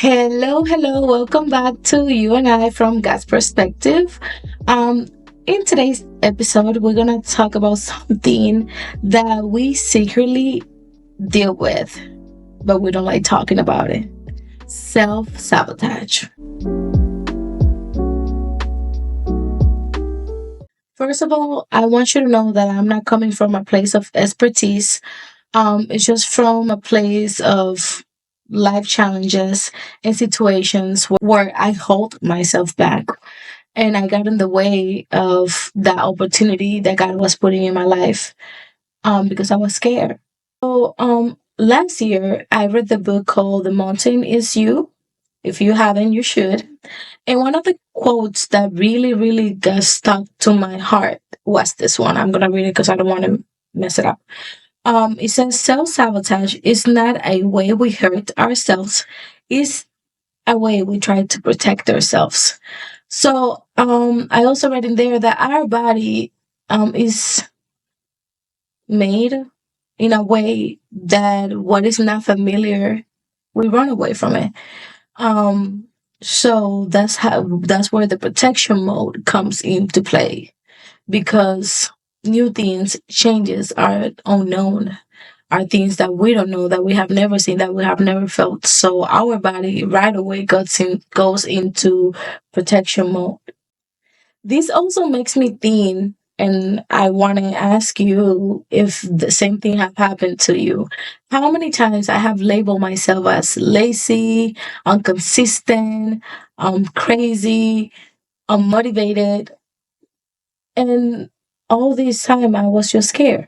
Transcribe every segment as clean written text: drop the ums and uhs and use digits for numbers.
Hello, hello, welcome back to You and I from God's Perspective. Um, in today's episode, we're gonna talk about something that we secretly deal with, but we don't like talking about it. Self-sabotage. First of all, I want you to know that I'm not coming from a place of expertise. It's just from a place of life challenges and situations where I hold myself back and I got in the way of that opportunity that God was putting in my life because I was scared. So last year I read the book called The Mountain Is You. If you haven't, you should. And one of the quotes that really got stuck to my heart was this one. I'm gonna read it because I don't want to mess it up. It says self sabotage is not a way we hurt ourselves, it's a way we try to protect ourselves. So I also read in there that our body is made in a way that what is not familiar, we run away from it. Um, so that's where the protection mode comes into play because new things, changes are unknown, are things that we don't know, that we have never seen, that we have never felt. So our body right away goes into protection mode. This also makes me think, and I want to ask you if the same thing have happened to you. How many times I have labeled myself as lazy, inconsistent, crazy, unmotivated, and all this time I was just scared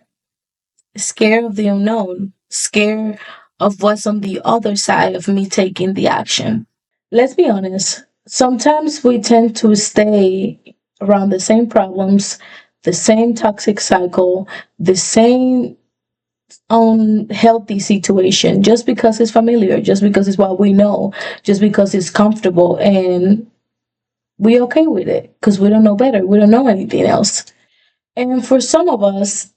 of the unknown, scared of what's on the other side of me taking the action. Let's be honest, sometimes we tend to stay around the same problems, the same toxic cycle, the same unhealthy situation just because it's familiar, just because it's what we know, just because it's comfortable, and we okay with it because we don't know better. We don't know anything else. And for some of us,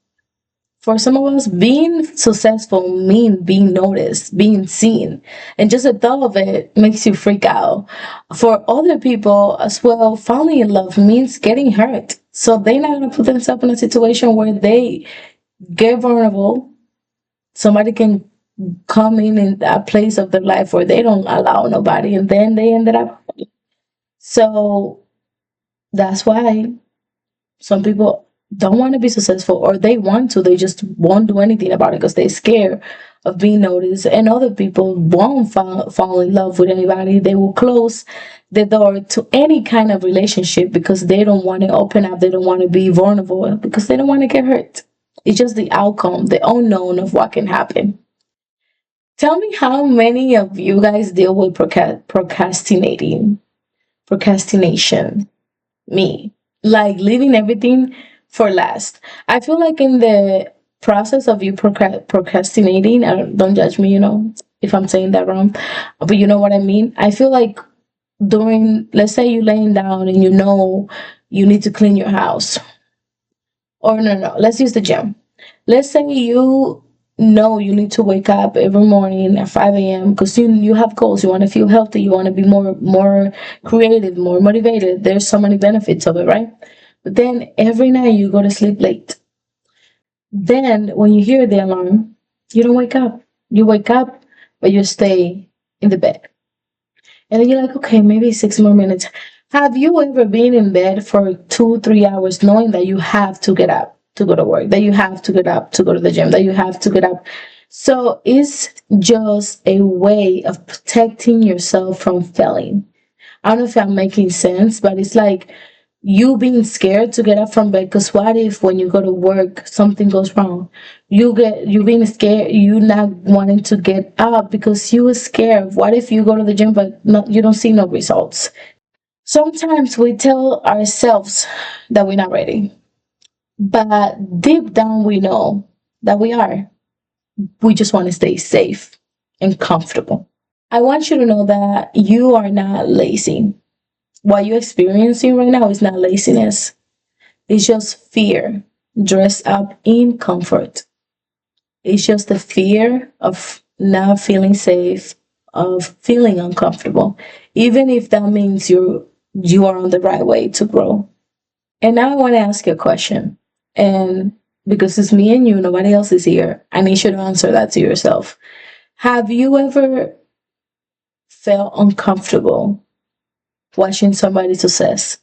being successful mean being noticed, being seen, and just the thought of it makes you freak out. For other people as well, falling in love means getting hurt. So they're not gonna put themselves in a situation where they get vulnerable. Somebody can come in that place of their life where they don't allow nobody, and then they ended up. So that's why some people don't want to be successful, or they want to, they just won't do anything about it because they're scared of being noticed. And other people won't fall in love with anybody. They will close the door to any kind of relationship because they don't want to open up. They don't want to be vulnerable because they don't want to get hurt. It's just the outcome, the unknown of what can happen. Tell me how many of you guys deal with procrastination. Me, like leaving everything for last. I feel like in the process of you procrastinating, don't judge me, if I'm saying that wrong, but you know what I mean. I feel like during, let's say you laying down and you need to clean your house, or no, let's use the gym. Let's say you know you need to wake up every morning at 5 a.m. because you have goals. You want to feel healthy. You want to be more creative, more motivated. There's so many benefits of it, right? But then every night you go to sleep late. Then when you hear the alarm, you don't wake up. You wake up, but you stay in the bed. And then you're like, okay, maybe 6 more minutes. Have you ever been in bed for 2, 3 hours knowing that you have to get up to go to work, that you have to get up to go to the gym, that you have to get up? So it's just a way of protecting yourself from failing. I don't know if I'm making sense, but it's like you being scared to get up from bed because what if when you go to work something goes wrong? You being scared, you not wanting to get up because you were scared. What if you go to the gym but you don't see no results? Sometimes we tell ourselves that we're not ready, but deep down we know that we are. We just want to stay safe and comfortable. I want you to know that you are not lazy. What you're experiencing right now is not laziness. It's just fear dressed up in comfort. It's just the fear of not feeling safe, of feeling uncomfortable, even if that means you are on the right way to grow. And now I want to ask you a question. And because it's me and you, nobody else is here, I need you to answer that to yourself. Have you ever felt uncomfortable watching somebody's success?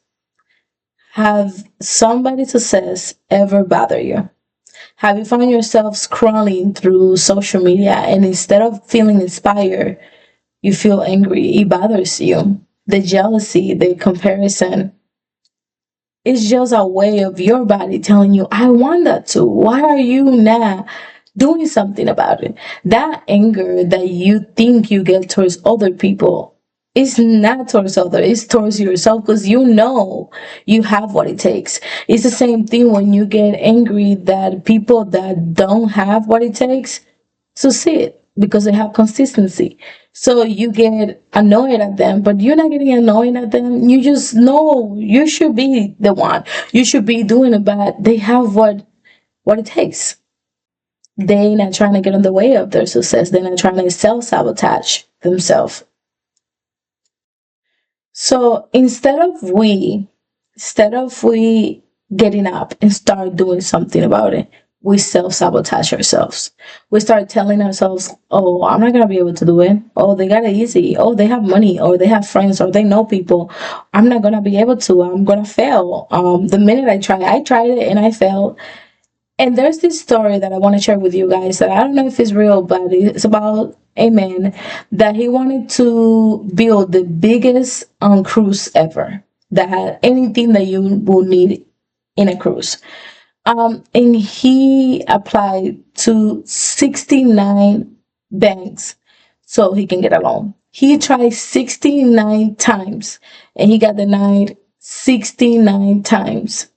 Have somebody's success ever bother you? Have you found yourself scrolling through social media and instead of feeling inspired, you feel angry? It bothers you. The jealousy, the comparison, it's just a way of your body telling you, I want that too. Why are you not doing something about it? That anger that you think you get towards other people is not towards others, it's towards yourself because you know you have what it takes. It's the same thing when you get angry that people that don't have what it takes succeed because they have consistency. So you get annoyed at them, but you're not getting annoyed at them. You just know you should be the one. You should be doing it, but they have what it takes. They not trying to get in the way of their success. They're not trying to self-sabotage themselves. So instead of we getting up and start doing something about it, we self-sabotage ourselves. We start telling ourselves, oh, I'm not gonna be able to do it. Oh, they got it easy. Oh, they have money, or they have friends, or they know people. I'm not gonna be able to. I'm gonna fail. The minute I tried it and I failed. And there's this story that I want to share with you guys that I don't know if it's real, but it's about a man that he wanted to build the biggest cruise ever that had anything that you will need in a cruise. And he applied to 69 banks so he can get a loan. He tried 69 times and he got denied 69 times.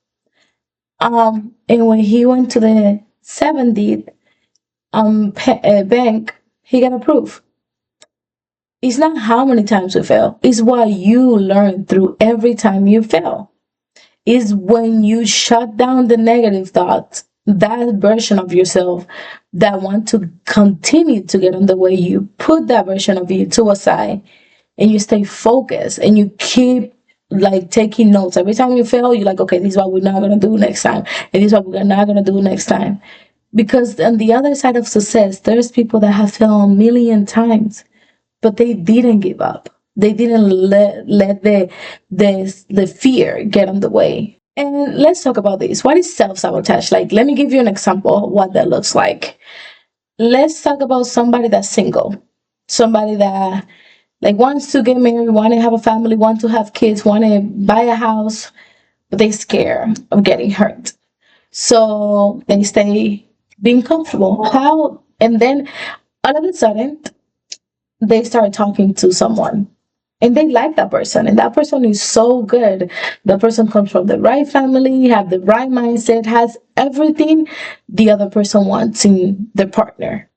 And when he went to the 70th bank, he got approved. It's not how many times you fail, it's what you learn through every time you fail. Is when you shut down the negative thoughts, that version of yourself that want to continue to get on the way, you put that version of you to a side and you stay focused and you keep like taking notes. Every time you fail, you're like, okay, this is what we're not gonna do next time, and this is what we're not gonna do next time. Because on the other side of success, there's people that have failed a million times, but they didn't give up. They didn't let the fear get on the way. And let's talk about this. What is self-sabotage? Like, let me give you an example of what that looks like. Let's talk about somebody that's single. Somebody that like wants to get married, want to have a family, want to have kids, want to buy a house, but they scared of getting hurt. So they stay being comfortable. How? And then all of a sudden, they start talking to someone and they like that person, and that person is so good. The person comes from the right family, have the right mindset, has everything the other person wants in their partner.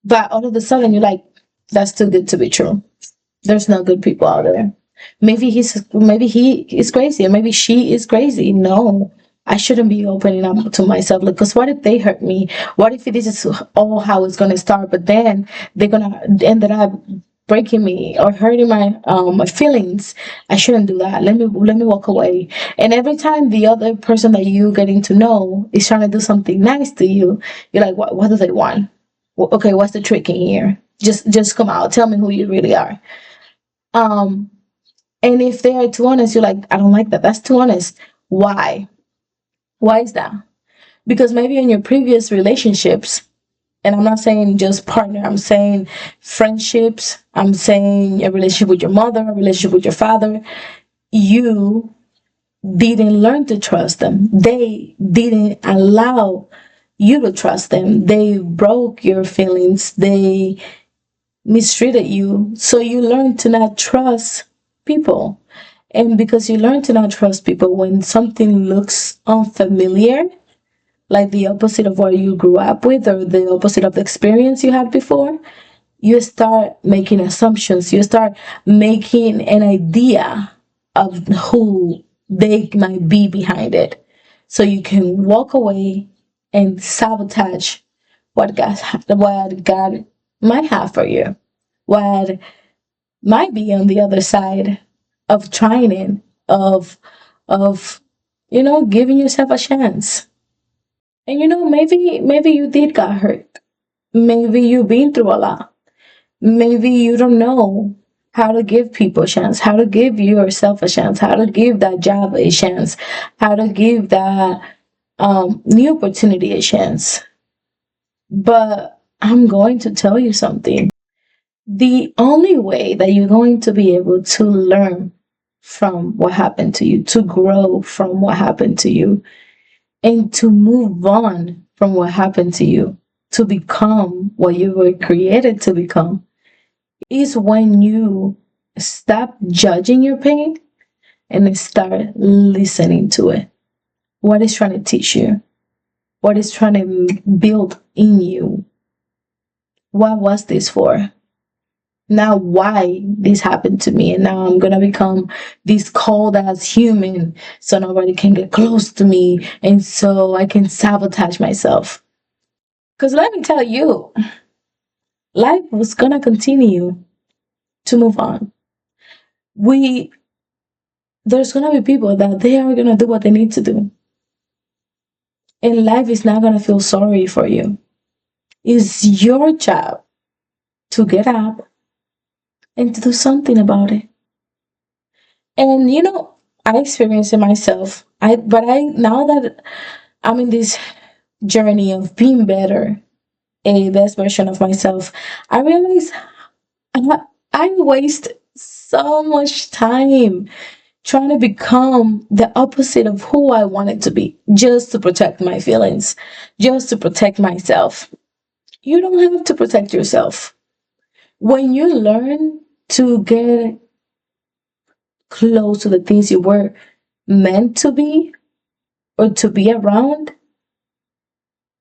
But all of a sudden you're like, that's too good to be true. There's no good people out there. Maybe he is crazy, or maybe she is crazy. No, I shouldn't be opening up to myself. Like, because what if they hurt me? What if this is all how it's gonna start? But then they're gonna end up breaking me or hurting my feelings. I shouldn't do that. Let me walk away. And every time the other person that you getting to know is trying to do something nice to you, you're like, what do they want? Okay, what's the trick in here? Just come out. Tell me who you really are. Um, and if they are too honest, you're like, I don't like that. That's too honest. Why? Why is that? Because maybe in your previous relationships, and I'm not saying just partner, I'm saying friendships, I'm saying a relationship with your mother, a relationship with your father, you didn't learn to trust them. They didn't allow you to trust them. They broke your feelings. They mistreated you. So you learn to not trust people. And because you learn to not trust people, when something looks unfamiliar, like the opposite of what you grew up with or the opposite of the experience you had before, you start making assumptions. You start making an idea of who they might be behind it. So you can walk away and sabotage what God might have for you. what might be on the other side of trying it, of giving yourself a chance. And maybe you did got hurt. Maybe you've been through a lot. Maybe you don't know how to give people a chance, how to give yourself a chance, how to give that job a chance, how to give that new opportunity a chance. But I'm going to tell you something. The only way that you're going to be able to learn from what happened to you, to grow from what happened to you, and to move on from what happened to you, to become what you were created to become, is when you stop judging your pain and start listening to it. What is trying to teach you? What is trying to build in you? What was this for? Now why this happened to me, and now I'm gonna become this cold ass human so nobody can get close to me and so I can sabotage myself. Because let me tell you, life was gonna continue to move on. We There's gonna be people that they are gonna do what they need to do, and life is not gonna feel sorry for you. It's your job to get up and to do something about it. And I experienced it myself. I now that I'm in this journey of being better, a best version of myself, I realize I waste so much time trying to become the opposite of who I wanted to be, just to protect my feelings, just to protect myself. You don't have to protect yourself. When you learn to get close to the things you were meant to be or to be around,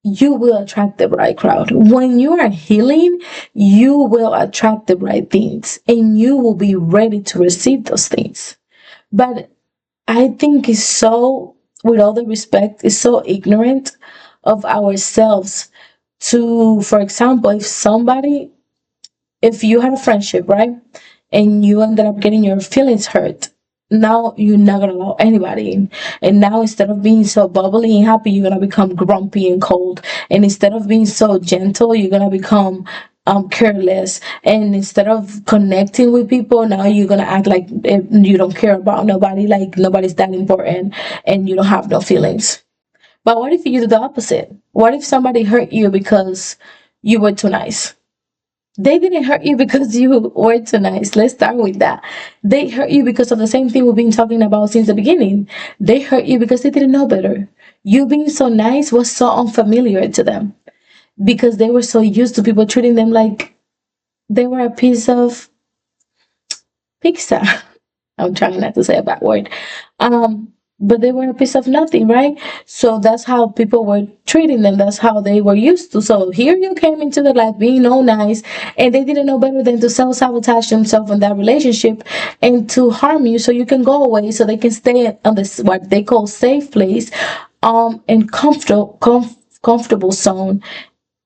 you will attract the right crowd. When you are healing, you will attract the right things and you will be ready to receive those things. But I think it's so, with all the respect, it's so ignorant of ourselves to, for example, if you had a friendship, right? And you ended up getting your feelings hurt. Now you're not gonna allow anybody in. And now instead of being so bubbly and happy, you're gonna become grumpy and cold. And instead of being so gentle, you're gonna become careless. And instead of connecting with people, now you're gonna act like you don't care about nobody, like nobody's that important, and you don't have no feelings. But what if you do the opposite? What if somebody hurt you because you were too nice? They didn't hurt you because you were too nice. Let's start with that. They hurt you because of the same thing we've been talking about since the beginning. They hurt you because they didn't know better. You being so nice was so unfamiliar to them because they were so used to people treating them like they were a piece of pizza. I'm trying not to say a bad word. But they were a piece of nothing, right? So that's how people were treating them. That's how they were used to. So here you came into their life being all nice, and they didn't know better than to self-sabotage themselves in that relationship and to harm you so you can go away so they can stay on this what they call safe place, and comfortable zone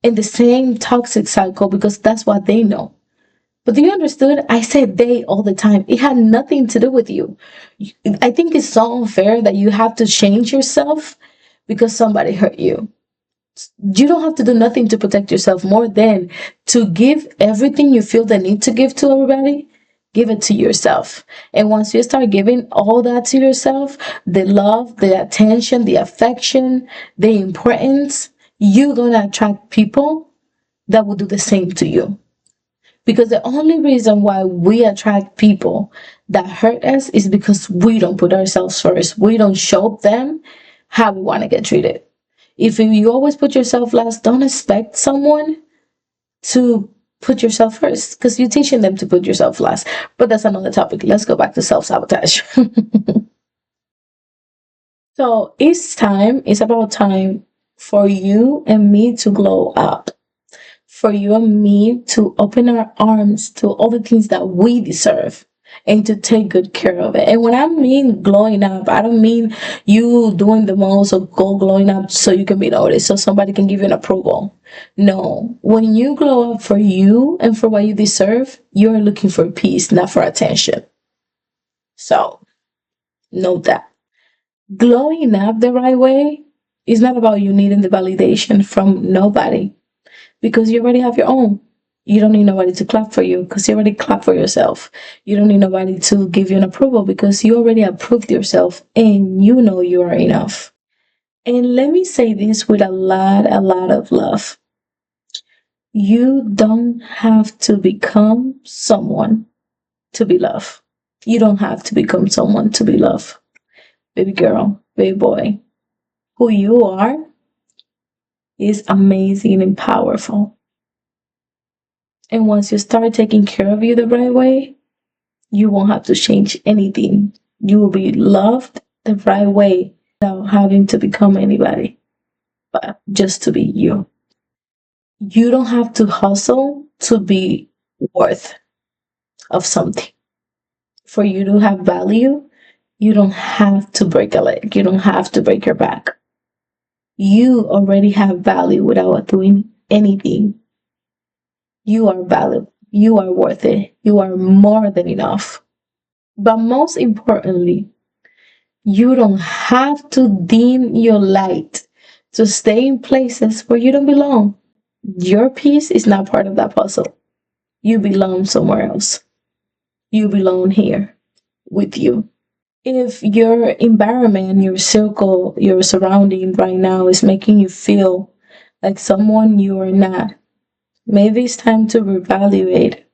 in the same toxic cycle because that's what they know. But do you understood? I said they all the time. It had nothing to do with you. I think it's so unfair that you have to change yourself because somebody hurt you. You don't have to do nothing to protect yourself more than to give everything you feel the need to give to everybody. Give it to yourself. And once you start giving all that to yourself, the love, the attention, the affection, the importance, you're going to attract people that will do the same to you. Because the only reason why we attract people that hurt us is because we don't put ourselves first. We don't show them how we want to get treated. If you always put yourself last, don't expect someone to put yourself first because you're teaching them to put yourself last. But that's another topic. Let's go back to self-sabotage. So it's about time for you and me to glow up, for you and me to open our arms to all the things that we deserve and to take good care of it. And when I mean glowing up, I don't mean you doing the most or go glowing up so you can be noticed, so somebody can give you an approval. No, when you glow up for you and for what you deserve, you're looking for peace, not for attention. So, note that. Glowing up the right way is not about you needing the validation from nobody, because you already have your own. You don't need nobody to clap for you because you already clap for yourself. You don't need nobody to give you an approval because you already approved yourself and you know you are enough. And let me say this with a lot of love. You don't have to become someone to be loved. You don't have to become someone to be loved. Baby girl, baby boy, who you are is amazing and powerful. And once you start taking care of you the right way, you won't have to change anything. You will be loved the right way without having to become anybody, but just to be you. You don't have to hustle to be worth of something. For you to have value, you don't have to break a leg. You don't have to break your back. You already have value without doing anything. You are valuable. You are worth it. You are more than enough. But most importantly, you don't have to dim your light to stay in places where you don't belong. Your piece is not part of that puzzle. You belong somewhere else. You belong here with you. If your environment, your circle, your surrounding right now is making you feel like someone you are not, maybe it's time to reevaluate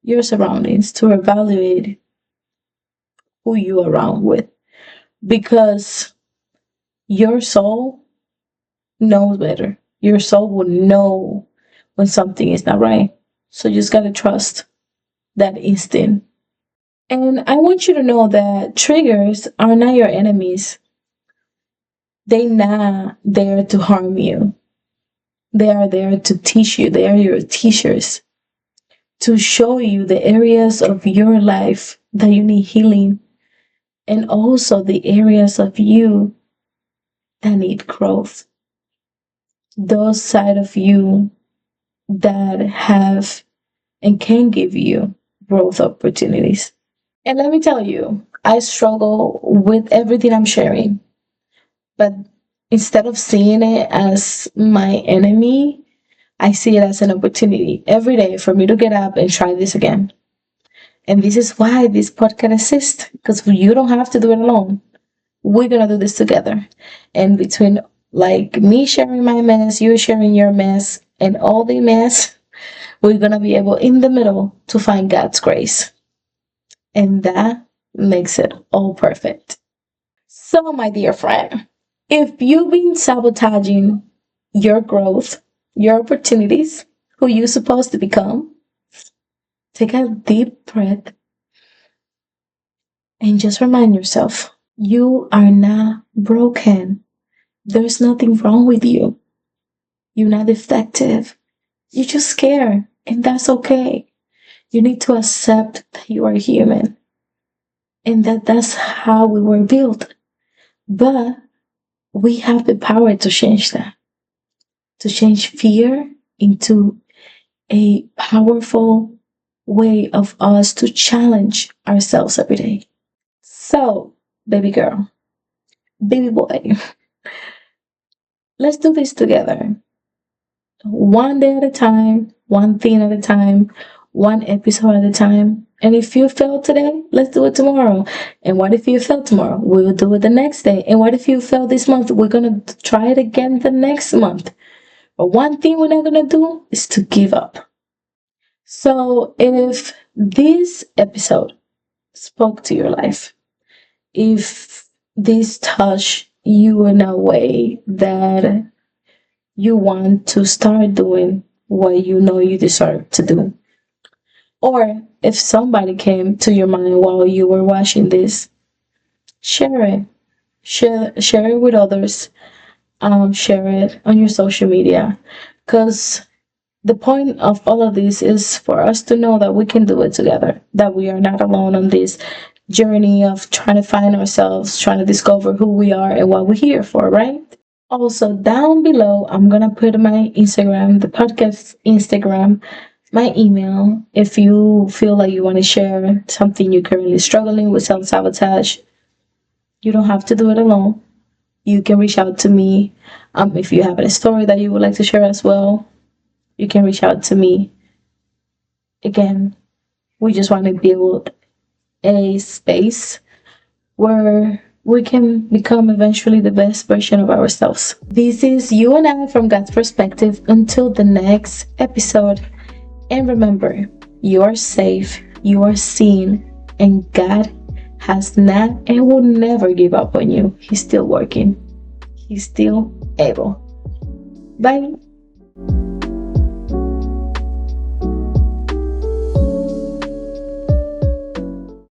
your surroundings, to evaluate who you are around with. Because your soul knows better. Your soul will know when something is not right. So you just gotta trust that instinct. And I want you to know that triggers are not your enemies. They're not there to harm you. They are there to teach you. They are your teachers to show you the areas of your life that you need healing, and also the areas of you that need growth. Those side of you that have and can give you growth opportunities. And let me tell you, I struggle with everything I'm sharing, but instead of seeing it as my enemy, I see it as an opportunity every day for me to get up and try this again. And this is why this podcast exists, because you don't have to do it alone. We're gonna do this together. And between like me sharing my mess, you sharing your mess, and all the mess, we're gonna be able in the middle to find God's grace. And that makes it all perfect. So, my dear friend, if you've been sabotaging your growth, your opportunities, who you're supposed to become, take a deep breath and just remind yourself you are not broken. There's nothing wrong with you. You're not defective. You're just scared, and that's okay. You need to accept that you are human and that that's how we were built. But we have the power to change that, to change fear into a powerful way of us to challenge ourselves every day. So, baby girl, baby boy, let's do this together. One day at a time, one thing at a time, one episode at a time. And if you fail today, let's do it tomorrow. And what if you fail tomorrow? We'll do it the next day. And what if you fail this month? We're gonna try it again the next month. But one thing we're not gonna do is to give up. So if this episode spoke to your life, if this touched you in a way that you want to start doing what you know you deserve to do, or if somebody came to your mind while you were watching this, share it. Share it with others. Share it on your social media, because The point of all of this is for us to know that we can do it together, that we are not alone on this journey of trying to find ourselves, trying to discover who we are and what we're here for, right? Also, down below, I'm gonna put my Instagram, the podcast Instagram, my email. If you feel like you want to share something you're currently struggling with self sabotage, you don't have to do it alone. You can reach out to me. If you have a story that you would like to share as well, you can reach out to me. Again, we just want to build a space where we can become eventually the best version of ourselves. This is you and I from God's perspective. Until the next episode. And remember, you are safe, you are seen, and God has not and will never give up on you. He's still working, He's still able. Bye.